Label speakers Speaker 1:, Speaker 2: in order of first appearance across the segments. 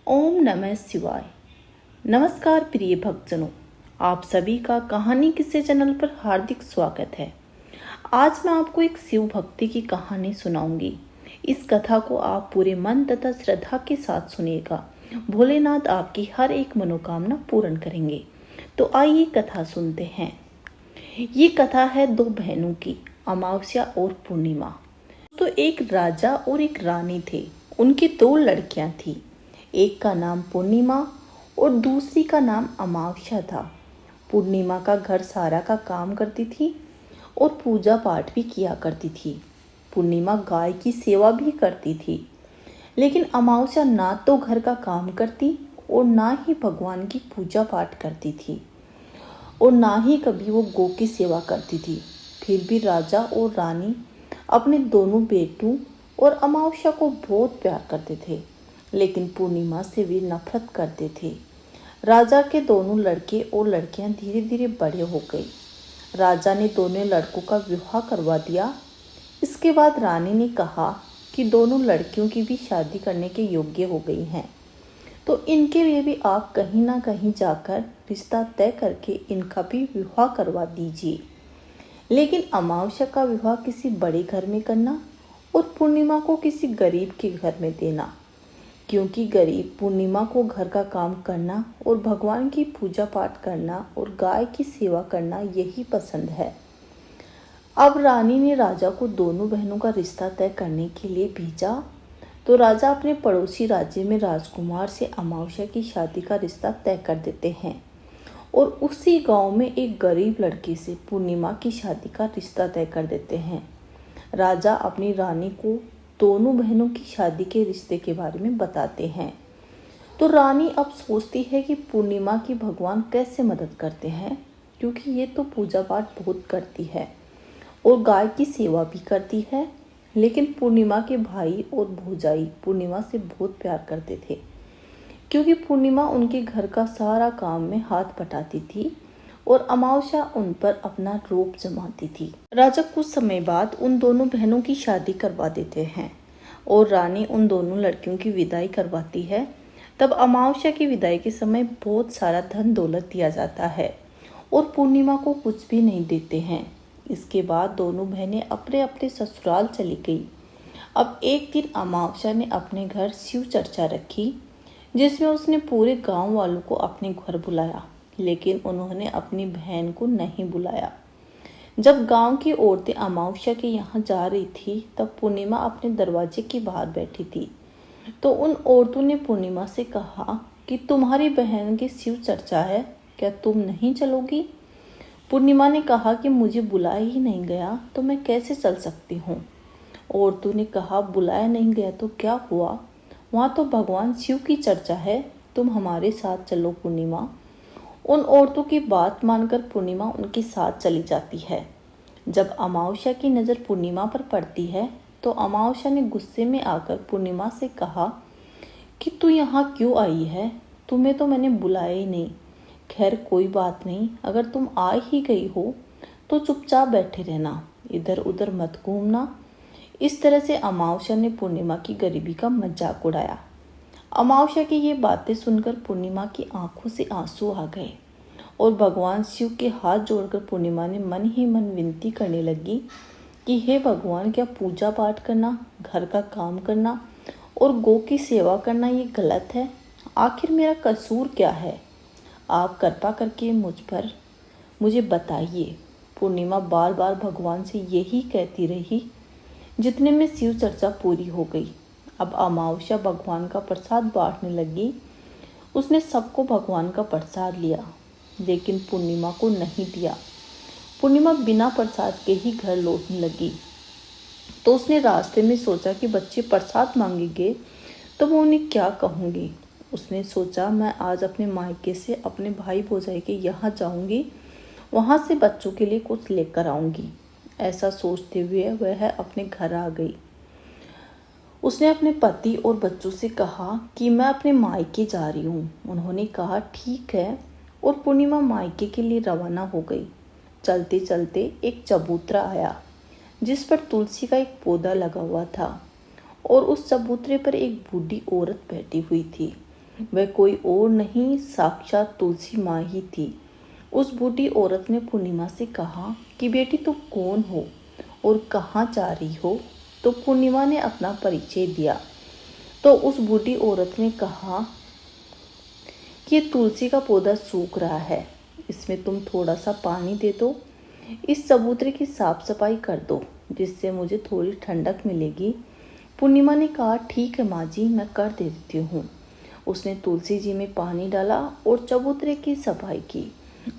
Speaker 1: ओम नमः शिवाय। नमस्कार प्रिय भक्तजनों, आप सभी का कहानी किस्से चैनल पर हार्दिक स्वागत है। आज मैं आपको एक शिव भक्ति की कहानी सुनाऊंगी। इस कथा को आप पूरे मन तथा श्रद्धा के साथ सुनिएगा। भोलेनाथ आपकी हर एक मनोकामना पूर्ण करेंगे। तो आइए कथा सुनते हैं। ये कथा है दो बहनों की, अमावस्या और पूर्णिमा। तो एक राजा और एक रानी थे। उनकी दो लड़कियां थी। एक का नाम पूर्णिमा और दूसरी का नाम अमावस्या था। पूर्णिमा का घर सारा का काम करती थी और पूजा पाठ भी किया करती थी। पूर्णिमा गाय की सेवा भी करती थी, लेकिन अमावस्या ना तो घर का काम करती और ना ही भगवान की पूजा पाठ करती थी और ना ही कभी वो गौ की सेवा करती थी। फिर भी राजा और रानी अपने दोनों बेटों और अमावस्या को बहुत प्यार करते थे, लेकिन पूर्णिमा से वे नफरत करते थे। राजा के दोनों लड़के और लड़कियां धीरे धीरे बड़े हो गए। राजा ने दोनों लड़कों का विवाह करवा दिया। इसके बाद रानी ने कहा कि दोनों लड़कियों की भी शादी करने के योग्य हो गई हैं, तो इनके लिए भी आप कहीं ना कहीं जाकर रिश्ता तय करके इनका भी विवाह करवा दीजिए। लेकिन अमावस्या का विवाह किसी बड़े घर में करना और पूर्णिमा को किसी गरीब के घर में देना, क्योंकि गरीब पूर्णिमा को घर का काम करना और भगवान की पूजा पाठ करना और गाय की सेवा करना यही पसंद है। अब रानी ने राजा को दोनों बहनों का रिश्ता तय करने के लिए भेजा, तो राजा अपने पड़ोसी राज्य में राजकुमार से अमावस्या की शादी का रिश्ता तय कर देते हैं और उसी गांव में एक गरीब लड़की से पूर्णिमा की शादी का रिश्ता तय कर देते हैं। राजा अपनी रानी को दोनों बहनों की शादी के रिश्ते के बारे में बताते हैं। तो रानी अब सोचती है कि पूर्णिमा की भगवान कैसे मदद करते हैं, क्योंकि ये तो पूजा पाठ बहुत करती है और गाय की सेवा भी करती है। लेकिन पूर्णिमा के भाई और भौजाई पूर्णिमा से बहुत प्यार करते थे, क्योंकि पूर्णिमा उनके घर का सारा काम में हाथ बटाती थी और अमावस्या उन पर अपना रूप जमाती थी। राजा कुछ समय बाद उन दोनों बहनों की शादी करवा देते हैं और रानी उन दोनों लड़कियों की विदाई करवाती है। तब अमावस्या की विदाई के समय बहुत सारा धन दौलत दिया जाता है और पूर्णिमा को कुछ भी नहीं देते हैं। इसके बाद दोनों बहनें अपने अपने ससुराल चली गई। अब एक दिन अमावस्या ने अपने घर शिव चर्चा रखी, जिसमें उसने पूरे गांव वालों को अपने घर बुलाया, लेकिन उन्होंने अपनी बहन को नहीं बुलाया। जब गांव की औरतें अमावस्या के यहाँ जा रही थी, तब पूर्णिमा अपने दरवाजे के बाहर बैठी थी। तो उन औरतों ने पूर्णिमा से कहा कि तुम्हारी बहन की शिव चर्चा है, क्या तुम नहीं चलोगी? पूर्णिमा ने कहा कि मुझे बुलाया ही नहीं गया तो मैं कैसे चल सकती हूँ। औरतों ने कहा, बुलाया नहीं गया तो क्या हुआ, वहाँ तो भगवान शिव की चर्चा है, तुम हमारे साथ चलो पूर्णिमा। उन औरतों की बात मानकर पूर्णिमा उनके साथ चली जाती है। जब अमावस्या की नज़र पूर्णिमा पर पड़ती है, तो अमावस्या ने गुस्से में आकर पूर्णिमा से कहा कि तू यहाँ क्यों आई है, तुम्हें तो मैंने बुलाया ही नहीं। खैर कोई बात नहीं, अगर तुम आ ही गई हो तो चुपचाप बैठे रहना, इधर उधर मत घूमना। इस तरह से अमावस्या ने पूर्णिमा की गरीबी का मजाक उड़ाया। अमावस्या की ये बातें सुनकर पूर्णिमा की आंखों से आंसू आ गए और भगवान शिव के हाथ जोड़कर पूर्णिमा ने मन ही मन विनती करने लगी कि हे भगवान, क्या पूजा पाठ करना, घर का काम करना और गौ की सेवा करना ये गलत है? आखिर मेरा कसूर क्या है? आप कृपा करके मुझे बताइए। पूर्णिमा बार बार भगवान से यही कहती रही। जितने में शिव चर्चा पूरी हो गई। अब अमावस्या भगवान का प्रसाद बांटने लगी। उसने सबको भगवान का प्रसाद लिया, लेकिन पूर्णिमा को नहीं दिया। पूर्णिमा बिना प्रसाद के ही घर लौटने लगी। तो उसने रास्ते में सोचा कि बच्चे प्रसाद मांगेंगे तो मैं उन्हें क्या कहूँगी। उसने सोचा, मैं आज अपने मायके से अपने भाई भौजाई के यहाँ जाऊँगी, वहाँ से बच्चों के लिए कुछ लेकर आऊँगी। ऐसा सोचते हुए वह अपने घर आ गई। उसने अपने पति और बच्चों से कहा कि मैं अपने मायके जा रही हूँ। उन्होंने कहा ठीक है, और पूर्णिमा मायके के लिए रवाना हो गई। चलते चलते एक चबूतरा आया, जिस पर तुलसी का एक पौधा लगा हुआ था और उस चबूतरे पर एक बूढ़ी औरत बैठी हुई थी। वह कोई और नहीं, साक्षात तुलसी माँ ही थी। उस बूढ़ी औरत ने पूर्णिमा से कहा कि बेटी तुम कौन हो और कहाँ जा रही हो। तो पूर्णिमा ने अपना परिचय दिया। तो उस बूढ़ी औरत ने कहा कि ये तुलसी का पौधा सूख रहा है, इसमें तुम थोड़ा सा पानी दे दो, इस चबूतरे की साफ सफाई कर दो, जिससे मुझे थोड़ी ठंडक मिलेगी। पूर्णिमा ने कहा ठीक है माँ जी, मैं कर देती हूँ। उसने तुलसी जी में पानी डाला और चबूतरे की सफाई की।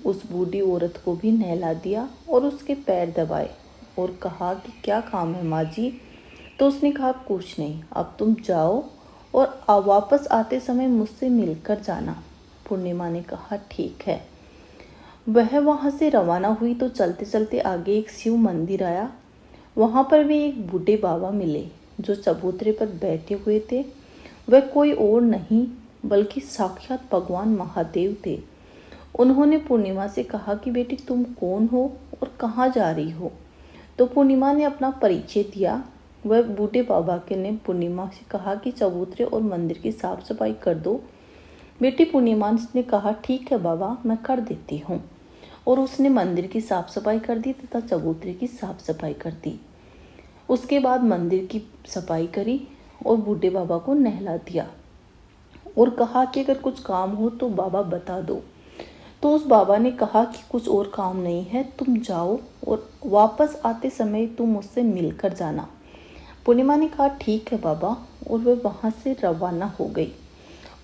Speaker 1: उस बूढ़ी औरत को भी नहला दिया और उसके पैर दबाए और कहा कि क्या काम है माँ जी। तो उसने कहा कुछ नहीं, अब तुम जाओ और वापस आते समय मुझसे मिलकर जाना। पूर्णिमा ने कहा ठीक है। वह वहाँ से रवाना हुई तो चलते चलते आगे एक शिव मंदिर आया। वहाँ पर वे एक बूढ़े बाबा मिले जो चबूतरे पर बैठे हुए थे। वह कोई और नहीं बल्कि साक्षात भगवान महादेव थे। उन्होंने पूर्णिमा से कहा कि बेटी तुम कौन हो और कहाँ जा रही हो। तो पूर्णिमा ने अपना परिचय दिया। वह बूढ़े बाबा के ने पूर्णिमा से कहा कि चबूतरे और मंदिर की साफ सफाई कर दो। बेटी पूर्णिमा ने कहा ठीक है बाबा, मैं कर देती हूँ। और उसने मंदिर की साफ सफाई कर दी तथा चबूतरे की साफ सफाई कर दी। उसके बाद मंदिर की सफाई करी और बूढ़े बाबा को नहला दिया और कहा कि अगर कुछ काम हो तो बाबा बता दो। तो उस बाबा ने कहा कि कुछ और काम नहीं है, तुम जाओ और वापस आते समय तुम मुझसे मिलकर जाना। पूर्णिमा ने कहा ठीक है बाबा, और वह वहाँ से रवाना हो गई।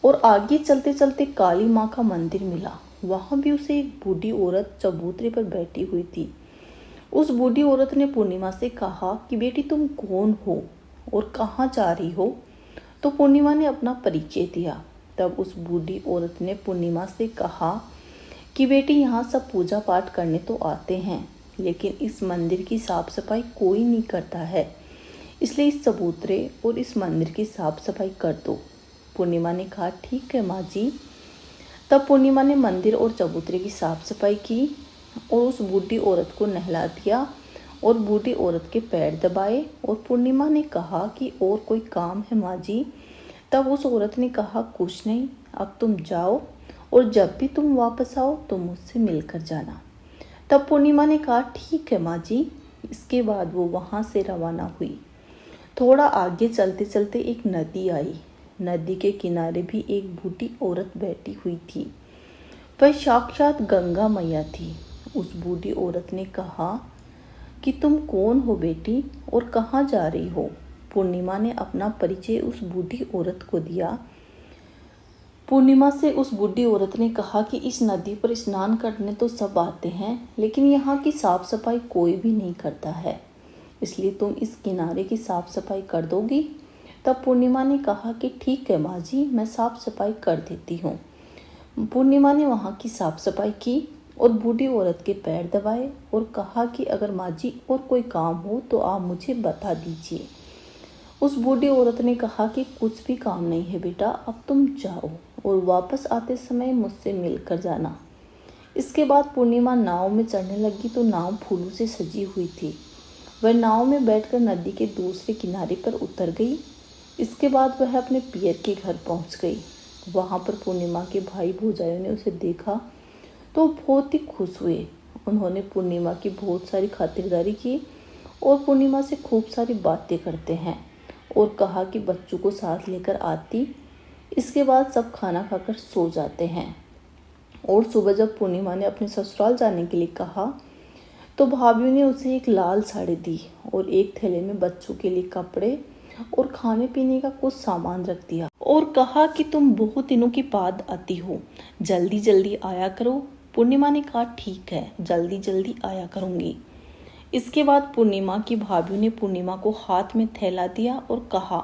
Speaker 1: और आगे चलते चलते काली माँ का मंदिर मिला। वहाँ भी उसे एक बूढ़ी औरत चबूतरे पर बैठी हुई थी। उस बूढ़ी औरत ने पूर्णिमा से कहा कि बेटी तुम कौन हो और कहाँ जा रही हो। तो पूर्णिमा ने अपना परिचय दिया। तब उस बूढ़ी औरत ने पूर्णिमा से कहा कि बेटी यहाँ सब पूजा पाठ करने तो आते हैं, लेकिन इस मंदिर की साफ सफाई कोई नहीं करता है, इसलिए इस चबूतरे और इस मंदिर की साफ सफाई कर दो। पूर्णिमा ने कहा ठीक है माँ जी। तब पूर्णिमा ने मंदिर और चबूतरे की साफ सफाई की और उस बूढ़ी औरत को नहला दिया और बूढ़ी औरत के पैर दबाए। और पूर्णिमा ने कहा कि और कोई काम है माँ जी। तब उस औरत ने कहा कुछ नहीं, अब तुम जाओ और जब भी तुम वापस आओ तो मुझसे मिलकर जाना। तब पूर्णिमा ने कहा ठीक है माँ जी। इसके बाद वो वहाँ से रवाना हुई। थोड़ा आगे चलते चलते एक नदी आई। नदी के किनारे भी एक बूढ़ी औरत बैठी हुई थी। वह साक्षात गंगा मैया थी। उस बूढ़ी औरत ने कहा कि तुम कौन हो बेटी और कहाँ जा रही हो। पूर्णिमा ने अपना परिचय उस बूढ़ी औरत को दिया। पूर्णिमा से उस बूढ़ी औरत ने कहा कि इस नदी पर स्नान करने तो सब आते हैं, लेकिन यहाँ की साफ सफाई कोई भी नहीं करता है, इसलिए तुम इस किनारे की साफ सफाई कर दोगी। तब पूर्णिमा ने कहा कि ठीक है माँ जी, मैं साफ सफाई कर देती हूँ। पूर्णिमा ने वहाँ की साफ सफाई की और बूढ़ी औरत के पैर दबाए और कहा कि अगर माँ जी और कोई काम हो तो आप मुझे बता दीजिए। उस बूढ़ी औरत ने कहा कि कुछ भी काम नहीं है बेटा, अब तुम जाओ और वापस आते समय मुझसे मिलकर जाना। इसके बाद पूर्णिमा नाव में चढ़ने लगी तो नाव फूलों से सजी हुई थी। वह नाव में बैठकर नदी के दूसरे किनारे पर उतर गई। इसके बाद वह अपने पियर के घर पहुंच गई। वहां पर पूर्णिमा के भाई भौजाइयों ने उसे देखा तो बहुत ही खुश हुए। उन्होंने पूर्णिमा की बहुत सारी खातिरदारी की और पूर्णिमा से खूब सारी बातें करते हैं और कहा कि बच्चों को साथ लेकर आती। इसके बाद सब खाना खाकर सो जाते हैं और सुबह जब पूर्णिमा ने अपने ससुराल जाने के लिए कहा तो भाभीयों ने उसे एक लाल साड़ी दी और एक थैले में बच्चों के लिए कपड़े और खाने पीने का कुछ सामान रख दिया और कहा कि तुम बहुत दिनों के बाद आती हो, जल्दी जल्दी आया करो। पूर्णिमा ने कहा ठीक है, जल्दी जल्दी आया करूँगी। इसके बाद पूर्णिमा की भाभीयों ने पूर्णिमा को हाथ में थैला दिया और कहा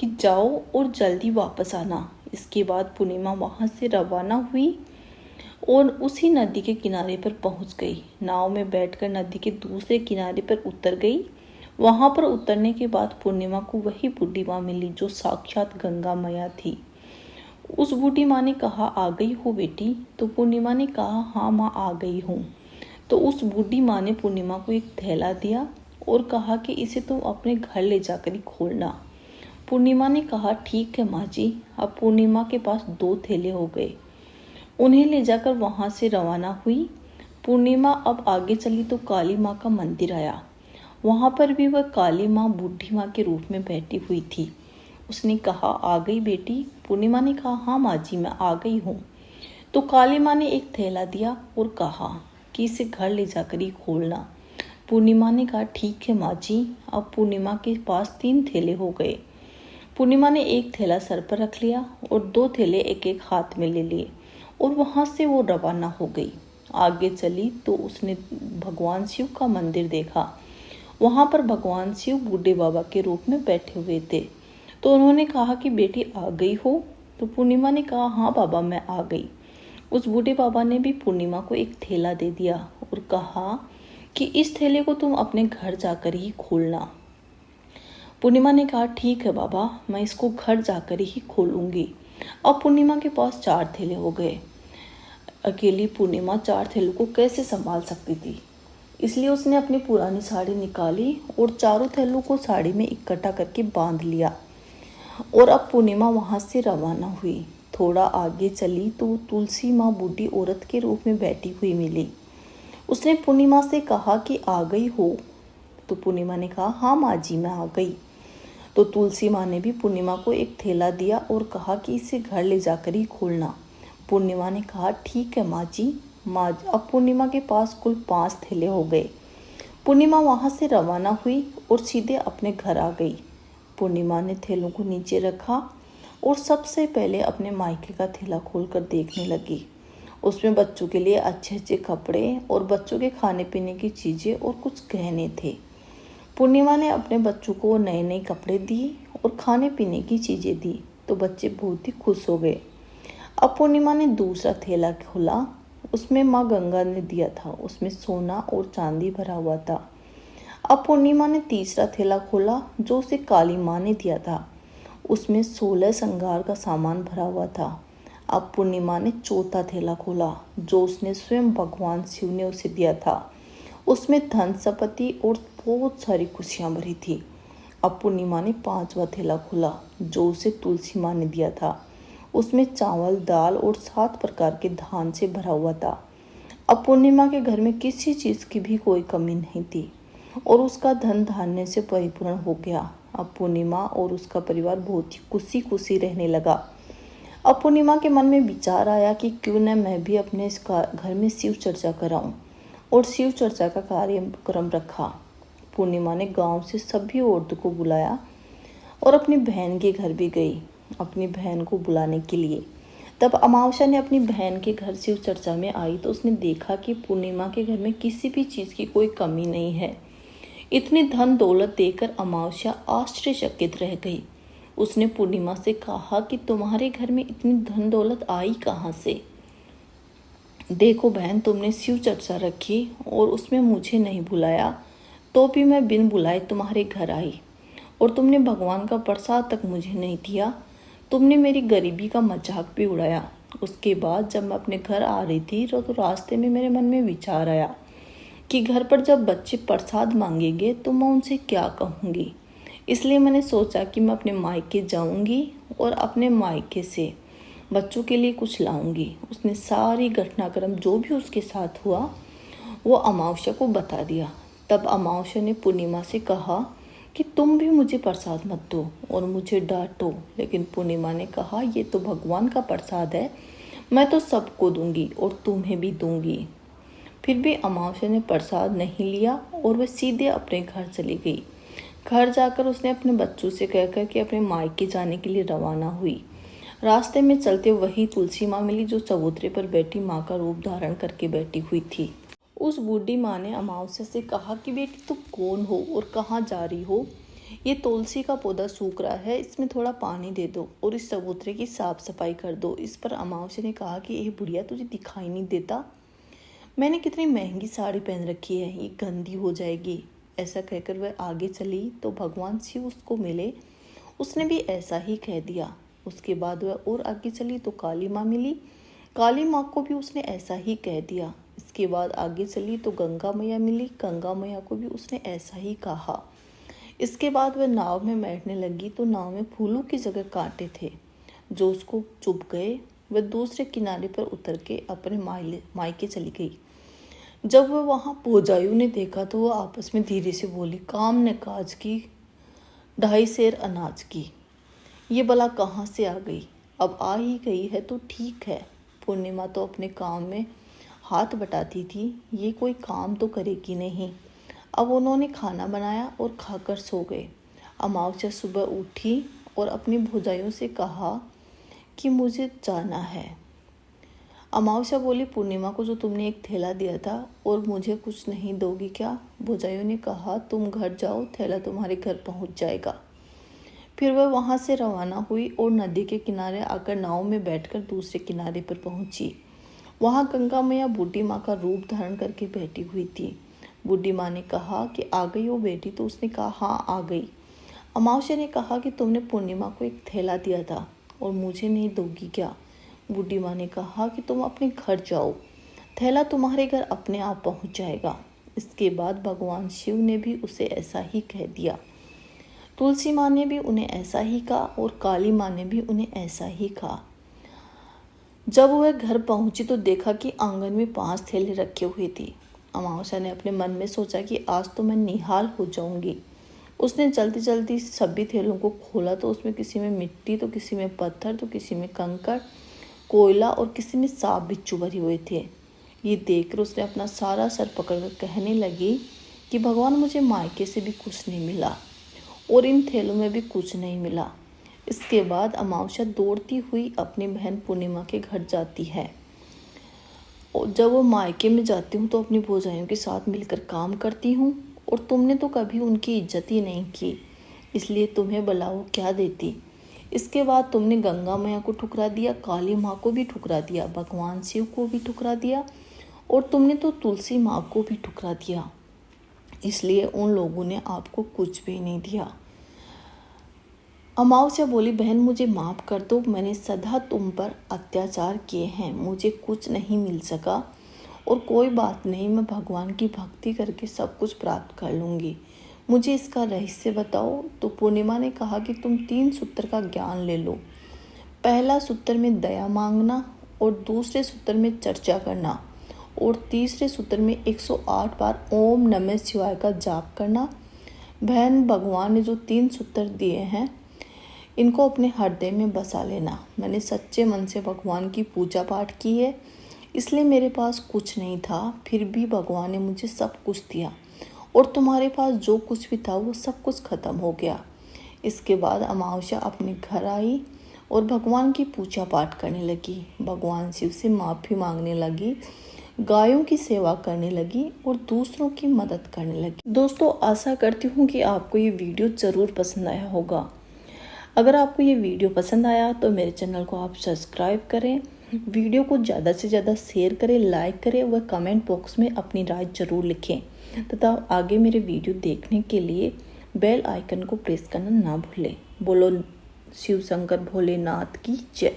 Speaker 1: कि जाओ और जल्दी वापस आना। इसके बाद पूर्णिमा वहाँ से रवाना हुई और उसी नदी के किनारे पर पहुंच गई। नाव में बैठकर नदी के दूसरे किनारे पर उतर गई। वहां पर उतरने के बाद पूर्णिमा को वही बूढ़ी माँ मिली जो साक्षात गंगा मैया थी। उस बूढ़ी माँ ने कहा आ गई हो बेटी। तो पूर्णिमा ने कहा हाँ माँ, आ गई हूँ। तो उस बूढ़ी माँ ने पूर्णिमा को एक थैला दिया और कहा कि इसे तुम अपने घर ले जाकर ही खोलना। पूर्णिमा ने कहा, ठीक है माँ जी। अब पूर्णिमा के पास 2 थैले हो गए। उन्हें ले जाकर वहां से रवाना हुई। पूर्णिमा अब आगे चली तो काली माँ का मंदिर आया। वहां पर भी वह काली माँ बूढ़ी माँ के रूप में बैठी हुई थी। उसने कहा, आ गई बेटी? पूर्णिमा ने कहा, हाँ माँ जी, मैं आ गई हूँ। तो काली माँ ने एक थैला दिया और कहा कि इसे घर ले जाकर ही खोलना। पूर्णिमा ने कहा, ठीक है माँ जी। अब पूर्णिमा के पास 3 थैले हो गए। पूर्णिमा ने एक थैला सर पर रख लिया और 2 थैले एक एक हाथ में ले लिए और वहां से वो रवाना हो गई। आगे चली तो उसने भगवान शिव का मंदिर देखा। वहां पर भगवान शिव बूढ़े बाबा के रूप में बैठे हुए थे। तो उन्होंने कहा कि बेटी आ गई हो? तो पूर्णिमा ने कहा, हाँ बाबा, मैं आ गई। उस बूढ़े बाबा ने भी पूर्णिमा को एक थैला दे दिया और कहा कि इस थैले को तुम अपने घर जाकर ही खोलना। पूर्णिमा ने कहा, ठीक है बाबा, मैं इसको घर जाकर ही खोलूंगी। अब पूर्णिमा के पास 4 थैले हो गए। अकेली पूर्णिमा 4 थैलों को कैसे संभाल सकती थी, इसलिए उसने अपनी पुरानी साड़ी निकाली और चारों थैलों को साड़ी में इकट्ठा करके बांध लिया। और अब पूर्णिमा वहां से रवाना हुई। थोड़ा आगे चली तो तुलसी माँ बूढ़ी औरत के रूप में बैठी हुई मिली। उसने पूर्णिमा से कहा कि आ गई हो? तो पूर्णिमा ने कहा, हाँ माँ जी, मैं आ गई। तो तुलसी माँ ने भी पूर्णिमा को एक थैला दिया और कहा कि इसे घर ले जाकर ही खोलना। पूर्णिमा ने कहा, ठीक है माँ जी। अब पूर्णिमा के पास कुल 5 थैले हो गए। पूर्णिमा वहां से रवाना हुई और सीधे अपने घर आ गई। पूर्णिमा ने थैलों को नीचे रखा और सबसे पहले अपने मायके का थैला खोलकर देखने लगी। उसमें बच्चों के लिए अच्छे अच्छे कपड़े और बच्चों के खाने पीने की चीज़ें और कुछ गहने थे। पूर्णिमा ने अपने बच्चों को नए नए कपड़े दिए और खाने पीने की चीज़ें दी तो बच्चे बहुत ही खुश हो गए। अब पूर्णिमा ने दूसरा थैला खोला। उसमें माँ गंगा ने दिया था, उसमें सोना और चांदी भरा हुआ था। अब पूर्णिमा ने तीसरा थैला खोला जो उसे काली माँ ने दिया था, उसमें 16 श्रृंगार का सामान भरा हुआ था। अब पूर्णिमा ने चौथा थैला खोला जो उसने स्वयं भगवान शिव ने उसे दिया था, उसमें धन संपत्ति और बहुत सारी खुशियाँ भरी थी। अब पूर्णिमा ने 5वां थैला खोला जो उसे तुलसी माँ ने दिया था, उसमें चावल, दाल और 7 प्रकार के धान से भरा हुआ था। अब पूर्णिमा के घर में किसी चीज़ की भी कोई कमी नहीं थी और उसका धन धान्य से परिपूर्ण हो गया। अब पूर्णिमा और उसका परिवार बहुत ही खुशी खुशी रहने लगा। अब पूर्णिमा के मन में विचार आया कि क्यों न मैं भी अपने इस घर में शिव चर्चा कराऊं और शिव चर्चा का कार्यक्रम रखा। पूर्णिमा ने गांव से सभी औरतों को बुलाया और अपनी बहन के घर भी गई अपनी बहन को बुलाने के लिए। तब अमावस्या ने अपनी बहन के घर शिव चर्चा में आई तो उसने देखा कि पूर्णिमा के घर में किसी भी चीज़ की कोई कमी नहीं है। इतनी धन दौलत देकर अमावस्या आश्चर्यचकित रह गई। उसने पूर्णिमा से कहा कि तुम्हारे घर में इतनी धन दौलत आई कहाँ से? देखो बहन, तुमने शिव चर्चा रखी और उसमें मुझे नहीं बुलाया, तो भी मैं बिन बुलाए तुम्हारे घर आई और तुमने भगवान का प्रसाद तक मुझे नहीं दिया। तुमने मेरी गरीबी का मजाक भी उड़ाया। उसके बाद जब मैं अपने घर आ रही थी तो रास्ते में मेरे मन में विचार आया कि घर पर जब बच्चे प्रसाद मांगेंगे तो मैं उनसे क्या कहूँगी। इसलिए मैंने सोचा कि मैं अपने मायके जाऊँगी और अपने मायके से बच्चों के लिए कुछ लाऊंगी। उसने सारी घटनाक्रम जो भी उसके साथ हुआ वो अमावस्या को बता दिया। तब अमावस्या ने पूर्णिमा से कहा कि तुम भी मुझे प्रसाद मत दो और मुझे डांटो, लेकिन पूर्णिमा ने कहा ये तो भगवान का प्रसाद है, मैं तो सबको दूंगी और तुम्हें भी दूंगी। फिर भी अमावस्या ने प्रसाद नहीं लिया और वह सीधे अपने घर चली गई। घर जाकर उसने अपने बच्चों से कहकर कि अपने मायके जाने के लिए रवाना हुई। रास्ते में चलते वही तुलसी माँ मिली जो चबूतरे पर बैठी माँ का रूप धारण करके बैठी हुई थी। उस बूढ़ी माँ ने अमावस्या से कहा कि बेटी तुम कौन हो और कहाँ जा रही हो? ये तुलसी का पौधा सूख रहा है, इसमें थोड़ा पानी दे दो और इस चबूतरे की साफ सफाई कर दो। इस पर अमावस्या ने कहा कि ये बुढ़िया, तुझे दिखाई नहीं देता? मैंने कितनी महंगी साड़ी पहन रखी है, ये गंदी हो जाएगी। ऐसा कहकर वह आगे चली तो भगवान शिव उसको मिले। उसने भी ऐसा ही कह दिया। उसके बाद वह और आगे चली तो काली माँ मिली। काली माँ को भी उसने ऐसा ही कह दिया। इसके बाद आगे चली तो गंगा मैया मिली। गंगा मैया को भी उसने ऐसा ही कहा। इसके बाद वह नाव में बैठने लगी तो नाव में फूलों की जगह कांटे थे जो उसको चुभ गए। वह दूसरे किनारे पर उतर के अपने मायके चली गई। जब वह वहाँ भोजाइयों ने देखा तो वह आपस में धीरे से बोली, काम ने काज की 2.5 सेर अनाज की। ये भला कहाँ से आ गई? अब आ ही गई है तो ठीक है। पूर्णिमा तो अपने काम में हाथ बटाती थी, ये कोई काम तो करेगी नहीं। अब उन्होंने खाना बनाया और खाकर सो गए। अमावस्या सुबह उठी और अपनी भौजाइयों से कहा कि मुझे जाना है। अमावस्या बोली, पूर्णिमा को जो तुमने एक थैला दिया था और मुझे कुछ नहीं दोगी क्या? भौजाइयों ने कहा, तुम घर जाओ, थैला तुम्हारे घर पहुंच जाएगा। फिर वह वहां से रवाना हुई और नदी के किनारे आकर नाव में बैठकर दूसरे किनारे पर पहुंची। वहां गंगा मैया बूढ़ी माँ का रूप धारण करके बैठी हुई थी। बूढ़ी माँ ने कहा कि आ गई हो बेटी? तो उसने कहा, हाँ आ गई। अमावस्या ने कहा कि तुमने पूर्णिमा को एक थैला दिया था और मुझे नहीं दोगी क्या? बूढ़ी माँ ने कहा कि तुम अपने घर जाओ, थैला तुम्हारे घर अपने आप पहुंच जाएगा। इसके बाद भगवान शिव ने भी उसे ऐसा ही कह दिया। तुलसी माँ ने भी उन्हें ऐसा ही कहा और काली माँ ने भी उन्हें ऐसा ही कहा। जब वह घर पहुंची तो देखा कि आंगन में 5 थैले रखे हुए थे। अमावस्या ने अपने मन में सोचा कि आज तो मैं निहाल हो जाऊंगी। उसने जल्दी जल्दी सभी थैलों को खोला तो उसमें किसी में मिट्टी, तो किसी में पत्थर, तो किसी में कंकड़, कोयला और किसी में सांप बिच्छू भरे हुए थे। ये देखकर उसने अपना सारा सर पकड़कर कहने लगी कि भगवान, मुझे मायके से भी कुछ नहीं मिला और इन थैलों में भी कुछ नहीं मिला। इसके बाद अमावस्या दौड़ती हुई अपनी बहन पूर्णिमा के घर जाती है। और जब वो मायके में जाती हूँ तो अपनी भौजाइयों के साथ मिलकर काम करती हूँ और तुमने तो कभी उनकी इज्जत ही नहीं की, इसलिए तुम्हें भला वो क्या देती। इसके बाद तुमने गंगा मैया को ठुकरा दिया, काली माँ को भी ठुकरा दिया, भगवान शिव को भी ठुकरा दिया और तुमने तो तुलसी माँ को भी ठुकरा दिया, इसलिए उन लोगों ने आपको कुछ भी नहीं दिया। अमावस्या बोली, बहन मुझे माफ़ कर दो, मैंने सदा तुम पर अत्याचार किए हैं, मुझे कुछ नहीं मिल सका और कोई बात नहीं, मैं भगवान की भक्ति करके सब कुछ प्राप्त कर लूँगी, मुझे इसका रहस्य बताओ। तो पूर्णिमा ने कहा कि तुम 3 सूत्र का ज्ञान ले लो। पहला सूत्र में दया मांगना और दूसरे सूत्र में चर्चा करना और तीसरे सूत्र में 108 बार ओम नमः शिवाय का जाप करना। बहन, भगवान ने जो 3 सूत्र दिए हैं इनको अपने हृदय में बसा लेना। मैंने सच्चे मन से भगवान की पूजा पाठ की है, इसलिए मेरे पास कुछ नहीं था, फिर भी भगवान ने मुझे सब कुछ दिया और तुम्हारे पास जो कुछ भी था वो सब कुछ खत्म हो गया। इसके बाद अमावस्या अपने घर आई और भगवान की पूजा पाठ करने लगी, भगवान शिव से माफ़ी मांगने लगी, गायों की सेवा करने लगी और दूसरों की मदद करने लगी। दोस्तों, आशा करती हूँ कि आपको ये वीडियो ज़रूर पसंद आया होगा। अगर आपको ये वीडियो पसंद आया तो मेरे चैनल को आप सब्सक्राइब करें, वीडियो को ज़्यादा से ज़्यादा शेयर करें, लाइक करें व कमेंट बॉक्स में अपनी राय ज़रूर लिखें तथा आगे मेरे वीडियो देखने के लिए बेल आइकन को प्रेस करना ना भूलें। बोलो शिव शंकर भोलेनाथ की जय।